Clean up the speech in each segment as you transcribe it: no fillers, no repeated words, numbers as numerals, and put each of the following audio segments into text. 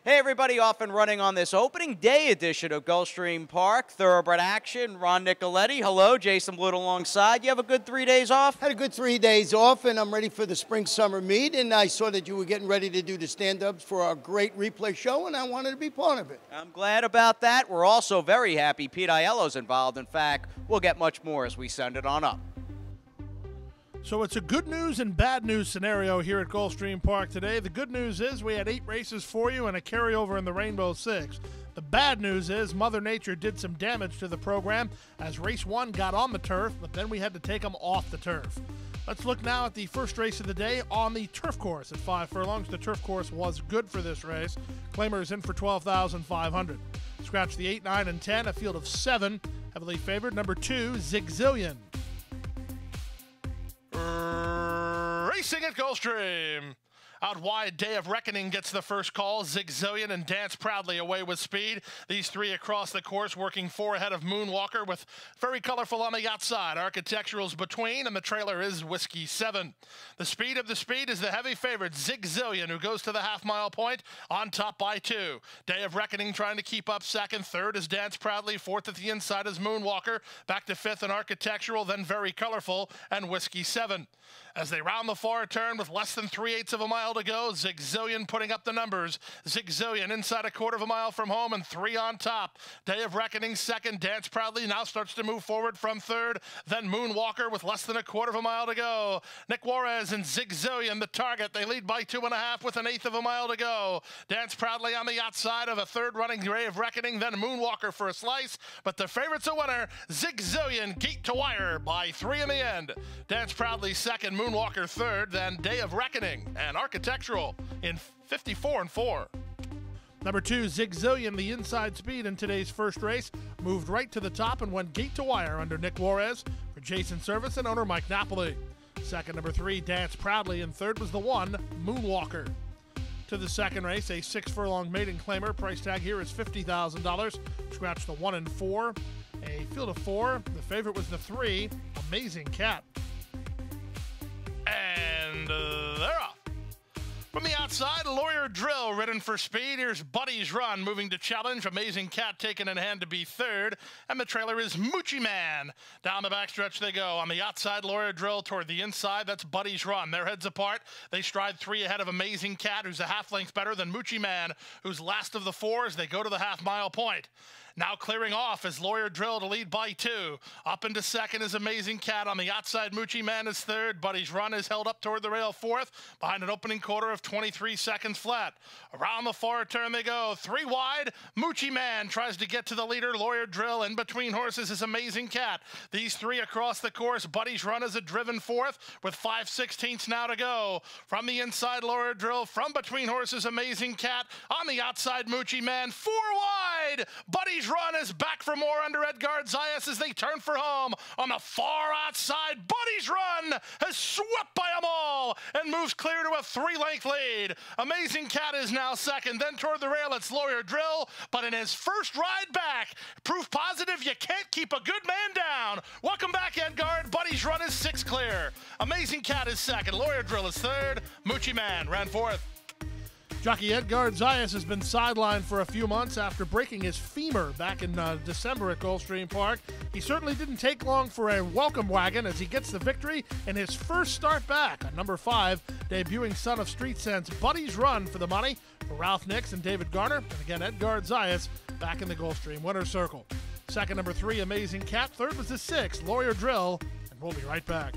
Hey everybody, off and running on this opening day edition of Gulfstream Park. Thoroughbred action, Ron Nicoletti. Hello, Jason Blute alongside. You have a good 3 days off? Had a good 3 days off, and I'm ready for the spring-summer meet, and I saw that you were getting ready to do the stand-ups for our great replay show, and I wanted to be part of it. I'm glad about that. We're also very happy Pete Aiello's involved. In fact, we'll get much more as we send it on up. So it's a good news and bad news scenario here at Gulfstream Park today. The good news is we had 8 races for you and a carryover in the Rainbow Six. The bad news is Mother Nature did some damage to the program as race 1 got on the turf, but then we had to take them off the turf. Let's look now at the first race of the day on the turf course at 5 furlongs. The turf course was good for this race. Claimers in for $12,500. Scratch the 8, 9, and 10, a field of 7. Heavily favored, number 2, Zigzillion. Racing at Gulfstream. Out wide, Day of Reckoning gets the first call. Zigzillion and Dance Proudly away with speed. These 3 across the course, working 4 ahead of Moonwalker with very colorful on the outside. Architectural's between, and the trailer is Whiskey 7. The speed of the speed is the heavy favorite, Zigzillion, who goes to the half-mile point on top by 2. Day of Reckoning trying to keep up second. Third is Dance Proudly. Fourth at the inside is Moonwalker. Back to 5th and Architectural, then Very Colorful, and Whiskey 7. As they round the far turn with less than 3/8 of a mile to go, Zigzillion putting up the numbers. Zigzillion inside a quarter of a mile from home and 3 on top. Day of Reckoning second. Dance Proudly now starts to move forward from third. Then Moonwalker with less than a quarter of a mile to go. Nick Juarez and Zigzillion the target. They lead by 2.5 with 1/8 of a mile to go. Dance Proudly on the outside of a third running Day of Reckoning. Then Moonwalker for a slice. But the favorite's a winner. Zigzillion gate to wire by 3 in the end. Dance Proudly second. Moonwalker third. Then Day of Reckoning and Architectural in 54 and 4. Number 2, Zigzillion, the inside speed in today's first race, moved right to the top and went gate to wire under Nick Juarez for Jason Service and owner Mike Napoli. Second, number 3, Dance Proudly, and third was the 1, Moonwalker. To the second race, a 6 furlong maiden claimer. Price tag here is $50,000. Scratch the 1 and 4. A field of 4. The favorite was the 3, Amazing Cat. And they're off. From the outside, Lawyer Drill ridden for speed. Here's Buddy's Run moving to challenge. Amazing Cat taken in hand to be third. And the trailer is Moochie Man. Down the backstretch they go. On the outside, Lawyer Drill toward the inside. That's Buddy's Run. Their heads apart. They stride 3 ahead of Amazing Cat, who's a half length better than Moochie Man, who's last of the 4 as they go to the half-mile point. Now clearing off is Lawyer Drill to lead by 2. Up into second is Amazing Cat. On the outside, Moochie Man is third. Buddy's Run is held up toward the rail 4th behind an opening quarter of 23 seconds flat. Around the far turn they go. 3 wide. Moochie Man tries to get to the leader. Lawyer Drill in between horses is Amazing Cat. These 3 across the course. Buddy's Run is a driven 4th with 5/16 now to go. From the inside, Lawyer Drill. From between horses, Amazing Cat. On the outside, Moochie Man. 4 wide. Buddy's Run is back for more under Edgard Zayas as they turn for home. On the far outside, Buddy's Run has swept by them all and moves clear to a 3-length lead. Amazing Cat is now second. Then toward the rail, it's Lawyer Drill. But in his first ride back, proof positive you can't keep a good man down. Welcome back, Edgard. Buddy's Run is 6 clear. Amazing Cat is second. Lawyer Drill is third. Moochie Man ran 4th. Jockey Edgard Zayas has been sidelined for a few months after breaking his femur back in December at Gulfstream Park. He certainly didn't take long for a welcome wagon as he gets the victory in his first start back on number 5, debuting son of Street Sense, Buddy's Run for the money for Ralph Nix and David Garner. And again, Edgard Zayas back in the Gulfstream winner's circle. Second, number 3, Amazing Cat. Third was the 6, Lawyer Drill. And we'll be right back.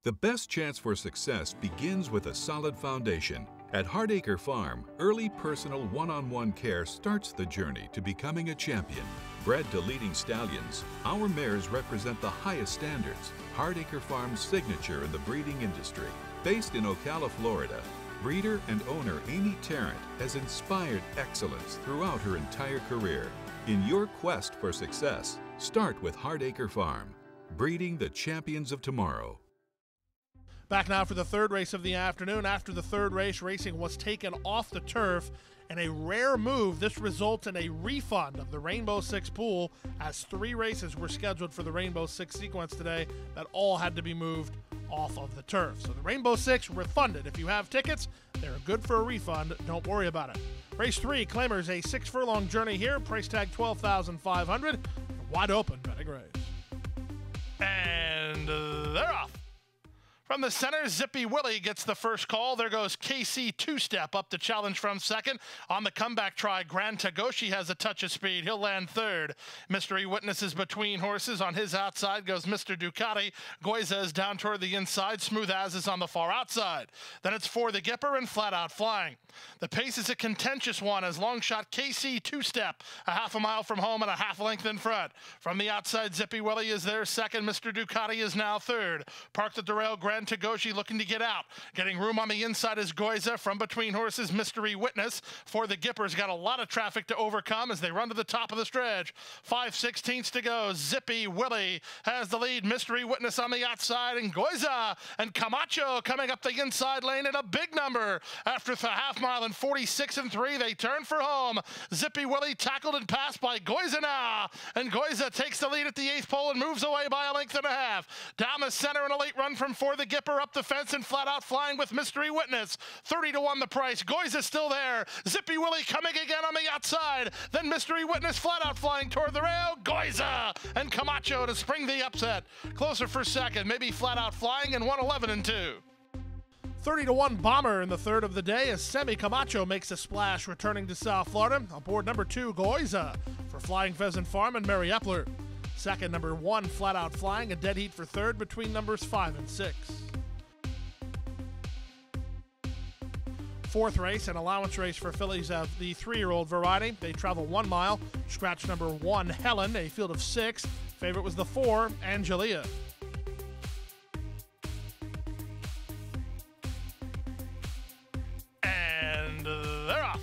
The best chance for success begins with a solid foundation. At Hardacre Farm, early personal one-on-one care starts the journey to becoming a champion. Bred to leading stallions, our mares represent the highest standards. Hardacre Farm's signature in the breeding industry. Based in Ocala, Florida, breeder and owner Amy Tarrant has inspired excellence throughout her entire career. In your quest for success, start with Hardacre Farm, breeding the champions of tomorrow. Back now for the third race of the afternoon. After the third race, racing was taken off the turf. In a rare move, this results in a refund of the Rainbow Six pool, as 3 races were scheduled for the Rainbow Six sequence today that all had to be moved off of the turf. So the Rainbow Six refunded. If you have tickets, they're good for a refund. Don't worry about it. Race 3 claimers a 6-furlong journey here. Price tag $12,500. Wide open betting race. And they're off. From the center, Zippy Willie gets the first call. There goes KC Two-Step up to challenge from second. On the comeback try, Grand Tagoshi has a touch of speed. He'll land third. Mystery Witness is between horses. On his outside goes Mr. Ducati. Goiza is down toward the inside. Smooth As is on the far outside. Then it's For the Gipper and Flat Out Flying. The pace is a contentious one as long shot KC Two-Step a half a mile from home and a half length in front. From the outside, Zippy Willie is there second. Mr. Ducati is now third. Parked at the rail, Grand Tagoshi looking to get out. Getting room on the inside is Goiza. From between horses, Mystery Witness. For the Gipper's got a lot of traffic to overcome as they run to the top of the stretch. 5/16 to go. Zippy Willie has the lead. Mystery Witness on the outside, and Goiza and Camacho coming up the inside lane at a big number. After the half mile and 46 and 3, they turn for home. Zippy Willie tackled and passed by Goiza now, and Goiza takes the lead at the 8th pole and moves away by a length and a half. Down the center and a late run from For the Gipper up the fence and Flat Out Flying with Mystery Witness. 30-1 the price. Goiza's still there. Zippy Willie coming again on the outside. Then Mystery Witness Flat Out Flying toward the rail. Goiza and Camacho to spring the upset. Closer for second, maybe Flat Out Flying, and 111 and 2. 30-1 Bomber in the third of the day as Semi Camacho makes a splash returning to South Florida. On board number 2, Goiza for Flying Pheasant Farm and Mary Epler. Second, number 1, Flat Out Flying, a dead heat for third between numbers 5 and 6. Fourth race, an allowance race for fillies of the 3-year-old variety. They travel 1 mile. Scratch number 1, Helen, a field of 6. Favorite was the 4, Angelia. And they're off.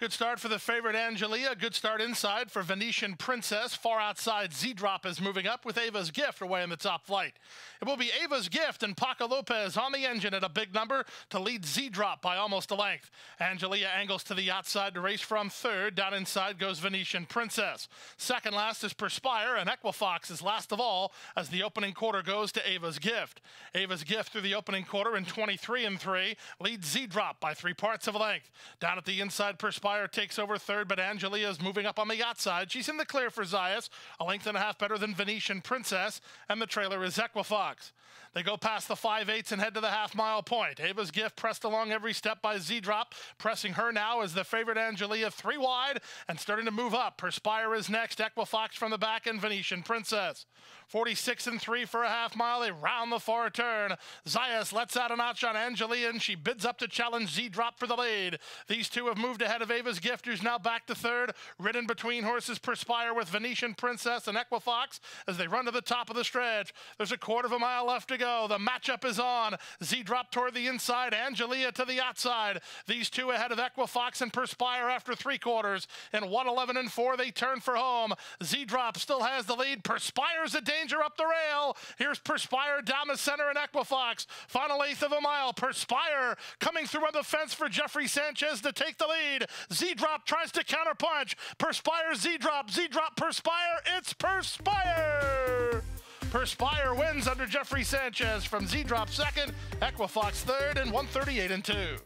Good start for the favorite Angelia. Good start inside for Venetian Princess. Far outside, Z-Drop is moving up with Ava's Gift away in the top flight. It will be Ava's Gift and Paco Lopez on the engine at a big number to lead Z-Drop by almost a length. Angelia angles to the outside to race from third. Down inside goes Venetian Princess. Second last is Perspire, and Equifox is last of all as the opening quarter goes to Ava's Gift. Ava's Gift through the opening quarter in 23 and 3 leads Z-Drop by 3 parts of a length. Down at the inside, Perspire takes over third, but Angelia is moving up on the outside. She's in the clear for Zayas, a length and a half better than Venetian Princess, and the trailer is Equifox. They go past the 5/8 and head to the half-mile point. Ava's Gift pressed along every step by Z-Drop. Pressing her now is the favorite Angelia 3 wide and starting to move up. Perspire is next, Equifox from the back, and Venetian Princess. 46 and 3 for a half mile. They round the far turn. Zayas lets out a notch on Angelia, and she bids up to challenge Z-Drop for the lead. These two have moved ahead of Ava's Gift, who's now back to third. Ridden between horses, Perspire with Venetian Princess and Equifox as they run to the top of the stretch. There's a quarter of a mile left to go. The matchup is on. Z-Drop toward the inside, Angelia to the outside. These two ahead of Equifox and Perspire after 3 quarters. In 111 and 4, they turn for home. Z-Drop still has the lead. Perspire's a danger up the rail. Here's Perspire down the center and Equifox. Final 1/8 of a mile. Perspire coming through on the fence for Jeffrey Sanchez to take the lead. Z-Drop tries to counterpunch. Perspire, Z-Drop, Z-Drop, Perspire. It's Perspire. Perspire wins under Jeffrey Sanchez from Z-Drop second, Equifox third, and 138 and 2.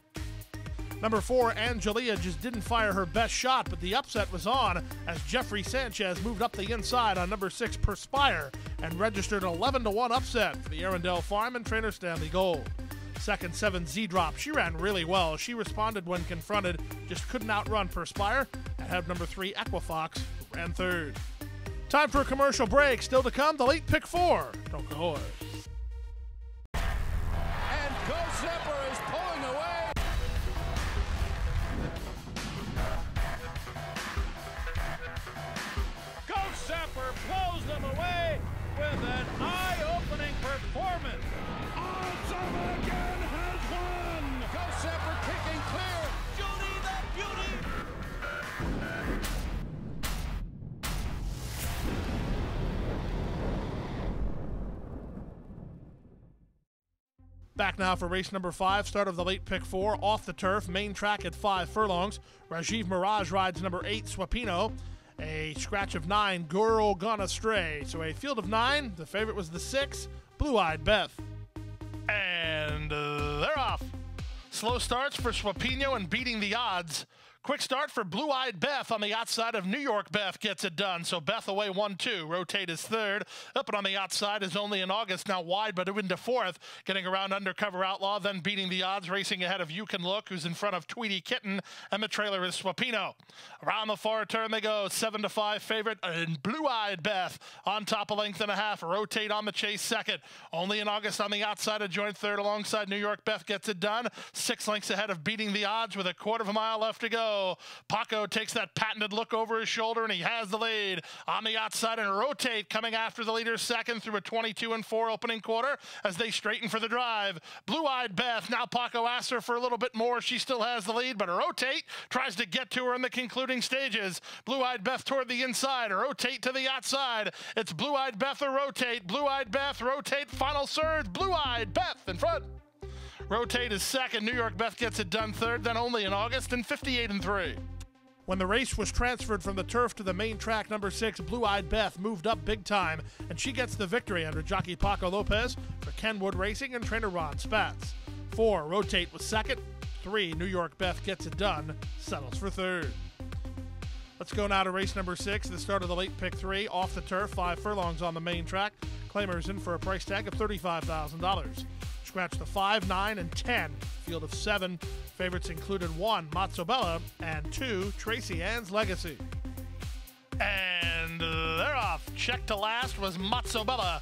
Number 4, Angelia just didn't fire her best shot, but the upset was on as Jeffrey Sanchez moved up the inside on number 6, Perspire, and registered an 11-1 upset for the Arundel Farm and trainer Stanley Gold. Second, 7, Z-Drop. She ran really well. She responded when confronted, just couldn't outrun Perspire. Ahead of number 3, Equifox, who ran third. Time for a commercial break. Still to come, the late pick 4. Don't go away. And Go Zipper is pulling away. Go Zipper blows them away with an eye-opening performance. Awesome again has won. Go Zipper kicking clear. Judy the Beauty. Back now for race number 5, start of the late pick 4, off the turf, main track at 5 furlongs. Rajiv Mirage rides number 8, Swapino. A scratch of 9, Girl Gonna Stray. So a field of 9. The favorite was the 6, Blue-Eyed Beth. And they're off. Slow starts for Swapino and Beating the Odds. Quick start for Blue-Eyed Beth on the outside of New York Beth gets it done. So Beth away 1-2. Rotate is third. Up and on the outside is Only in August. Now wide, but into fourth. Getting around Undercover Outlaw, then Beating the Odds. Racing ahead of You Can Look, who's in front of Tweety Kitten. And the trailer is Swapino. Around the far turn they go. 7-5 favorite and Blue-Eyed Beth on top, a length and a half. Rotate on the chase second. Only in August on the outside of joint third alongside New York Beth gets it done. 6 lengths ahead of Beating the Odds with a quarter of a mile left to go. Paco takes that patented look over his shoulder, and he has the lead. On the outside and Rotate coming after the leader second through a 22-4 opening quarter as they straighten for the drive. Blue-Eyed Beth, now Paco asks her for a little bit more. She still has the lead, but Rotate tries to get to her in the concluding stages. Blue-Eyed Beth toward the inside, Rotate to the outside. It's Blue-Eyed Beth or Rotate. Blue-Eyed Beth, Rotate, final surge. Blue-Eyed Beth in front. Rotate is second. New York Beth gets it done third, then Only in August, and 58-3. When the race was transferred from the turf to the main track, number 6, Blue-Eyed Beth moved up big time, and she gets the victory under jockey Paco Lopez for Kenwood Racing and trainer Ron Spatz. 4, Rotate was second. 3, New York Beth gets it done, settles for third. Let's go now to race number 6, the start of the late pick 3, off the turf, 5 furlongs on the main track. Claimers in for a price tag of $35,000. Scratch the 5, 9, and 10. Field of 7. Favorites included 1, Matzo Bella, and 2, Tracy Ann's Legacy. And they're off. Check to last was Matzo Bella.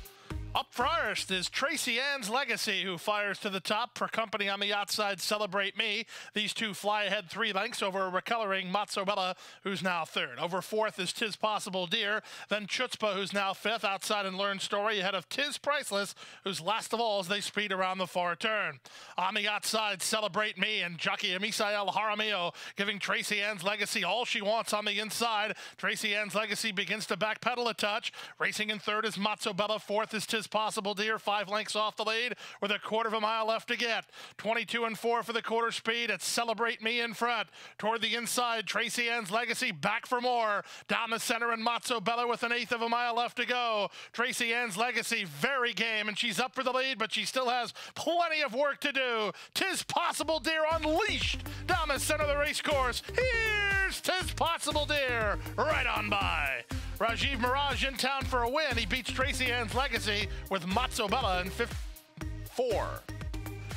Up first is Tracy Ann's Legacy, who fires to the top for company on the outside, Celebrate Me. These two fly ahead 3 lengths over a recoloring Matzo Bella, who's now third. Over fourth is Tis Possible Dear, then Chutzpah, who's now fifth, outside and Learn Story, ahead of Tis Priceless, who's last of all as they speed around the far turn. On the outside, Celebrate Me and jockey Misael Jaramillo, giving Tracy Ann's Legacy all she wants on the inside. Tracy Ann's Legacy begins to backpedal a touch. Racing in third is Matzo Bella, fourth is Tis Possible Dear, 5 lengths off the lead with a quarter of a mile left to get. 22-4 for the quarter speed. It's Celebrate Me in front. Toward the inside, Tracy Ann's Legacy back for more. Down the center and Matzo Bella with an eighth of a mile left to go. Tracy Ann's Legacy very game, and she's up for the lead, but she still has plenty of work to do. Tis Possible Dear unleashed down the center of the race course. Here's Tis Possible Dear right on by. Rajiv Mirage in town for a win. He beats Tracy Ann's Legacy with Matzo Bella in 4.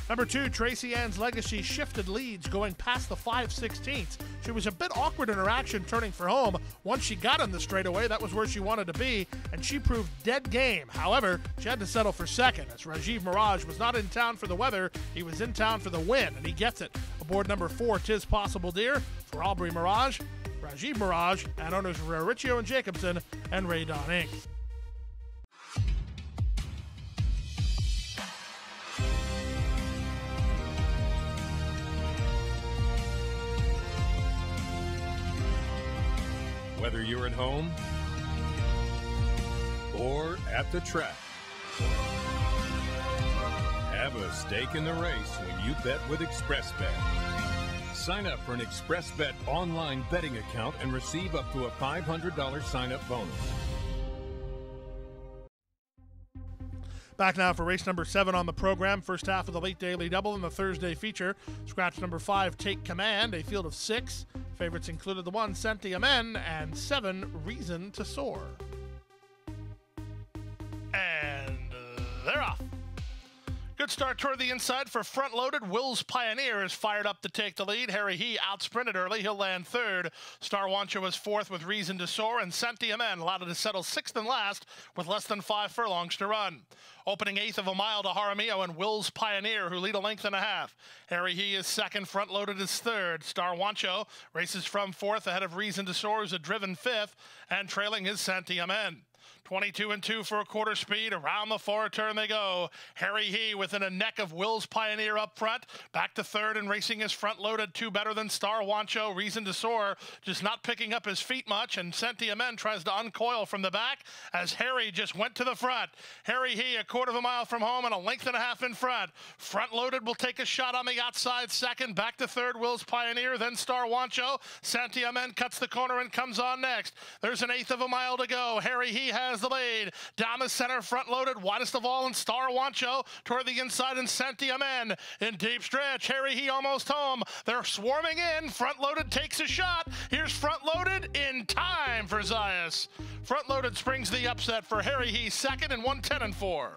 Number 2, Tracy Ann's Legacy shifted leads going past the 5/16. She was a bit awkward in her action turning for home. Once she got in the straightaway, that was where she wanted to be, and she proved dead game. However, she had to settle for second, as Rajiv Mirage was not in town for the weather. He was in town for the win, and he gets it. Aboard number 4, Tis Possible Dear, for Aubrey Mirage, Rajiv Mirage, and owners Riccio and Jacobson, and Ray Don Inc. Whether you're at home or at the track, have a stake in the race when you bet with ExpressBet. Sign up for an ExpressBet online betting account and receive up to a $500 sign-up bonus. Back now for race number 7 on the program. First half of the late daily double and the Thursday feature. Scratch number 5, Take Command, a field of 6. Favorites included the 1, Senti Amen, and 7, Reason to Soar. And they're off. Good start toward the inside for front-loaded. Will's Pioneer is fired up to take the lead. Harry He outsprinted early. He'll land third. Star Wancha was fourth with Reason to Soar, and Senti Amen allowed to settle sixth and last with less than 5 furlongs to run. Opening eighth of a mile to Jaramillo and Will's Pioneer, who lead a length and a half. Harry He is second. Front-loaded is third. Star Wancha races from fourth ahead of Reason to Soar, who's a driven fifth, and trailing is Senti Amen. 22-2 for a quarter speed. Around the far turn they go. Harry He within a neck of Will's Pioneer up front. Back to third and racing his front loaded. Two better than Star Wancho. Reason to Soar just not picking up his feet much. And Sentiamen tries to uncoil from the back as Harry just went to the front. Harry He a quarter of a mile from home and a length and a half in front. Front loaded will take a shot on the outside second. Back to third, Will's Pioneer, then Star Wancho. Sentiamen cuts the corner and comes on next. There's an eighth of a mile to go. Harry He has the lead. Down the center, front loaded, widest of all, and Star Wancho toward the inside, and Sentiamen in deep stretch. Harry He almost home. They're swarming in. Front loaded takes a shot. Here's front loaded in time for Zayas. Front loaded springs the upset for Harry He second and 1:10-4.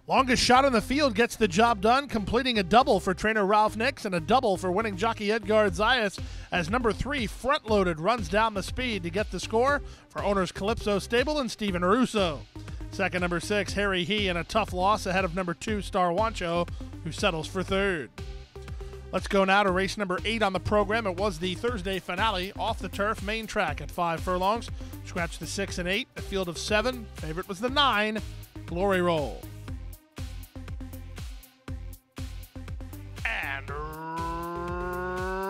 Longest shot in the field gets the job done, completing a double for trainer Ralph Nix and a double for winning jockey Edgar Zayas as number 3, Front Loaded, runs down the speed to get the score for owners Calypso Stable and Steven Russo. Second, number 6, Harry He, in a tough loss ahead of number 2, Star Wancho, who settles for third. Let's go now to race number 8 on the program. It was the Thursday finale off the turf, main track at 5 furlongs. Scratch the 6 and 8, a field of 7. Favorite was the 9, Glory Roll. And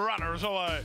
runners away.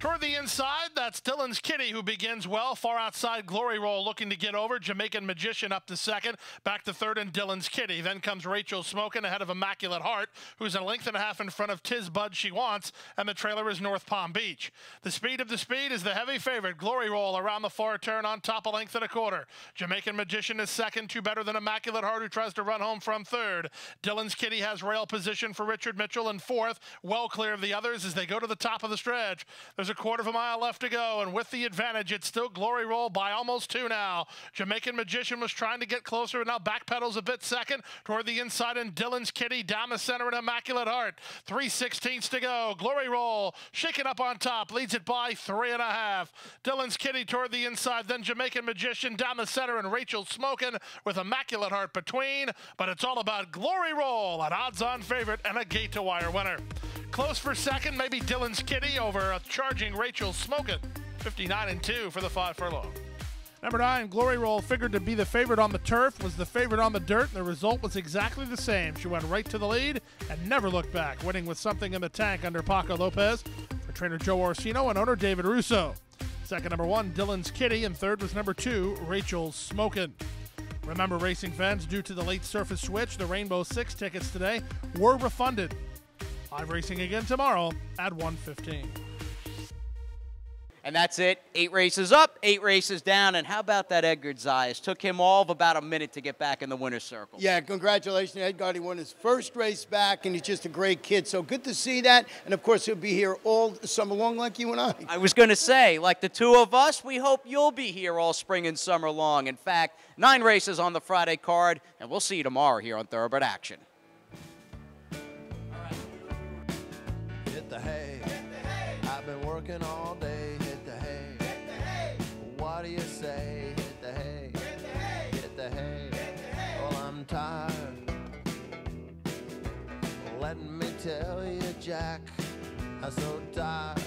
Toward the inside, that's Dylan's Kitty, who begins well. Far outside, Glory Roll looking to get over. Jamaican Magician up to second. Back to third, and Dylan's Kitty. Then comes Rachel Smokin ahead of Immaculate Heart, who's a length and a half in front of Tiz Bud She Wants, and the trailer is North Palm Beach. The speed of the speed is the heavy favorite. Glory Roll around the far turn on top, a length and a quarter. Jamaican Magician is second, two better than Immaculate Heart, who tries to run home from third. Dylan's Kitty has rail position for Richard Mitchell in fourth, well clear of the others as they go to the top of the stretch. There's a quarter of a mile left to go, and with the advantage, it's still Glory Roll by almost 2 now. Jamaican Magician was trying to get closer and now backpedals a bit second toward the inside, and Dylan's Kitty down the center and Immaculate Heart. 3/16 to go. Glory Roll shaking up on top, leads it by 3.5. Dylan's Kitty toward the inside, then Jamaican Magician down the center, and Rachel Smokin with Immaculate Heart between, but it's all about Glory Roll, an odds-on favorite and a gate-to-wire winner. Close for second, maybe Dylan's Kitty over a charging Rachel Smokin. 59-2 for the 5 furlong. Number 9, Glory Roll, figured to be the favorite on the turf, was the favorite on the dirt, and the result was exactly the same. She went right to the lead and never looked back, winning with something in the tank under Paco Lopez for trainer Joe Orsino and owner David Russo. Second, number 1, Dylan's Kitty, and third was number 2, Rachel Smokin. Remember, racing fans, due to the late surface switch, the Rainbow 6 tickets today were refunded. Live racing again tomorrow at 1:15. And that's it. 8 races up, 8 races down. And how about that Edgar Zayas? Took him all of about a minute to get back in the winner's circle. Yeah, congratulations, Edgar. He won his first race back, and he's just a great kid. So good to see that. And, of course, he'll be here all summer long like you and I. I was going to say, like the two of us, we hope you'll be here all spring and summer long. In fact, 9 races on the Friday card, and we'll see you tomorrow here on Thoroughbred Action. Hit the hay. I've been working all day. Hit the hay. What do you say? Hit the hay. Hit the hay. Well, I'm tired. Let me tell you, Jack, I'm so tired.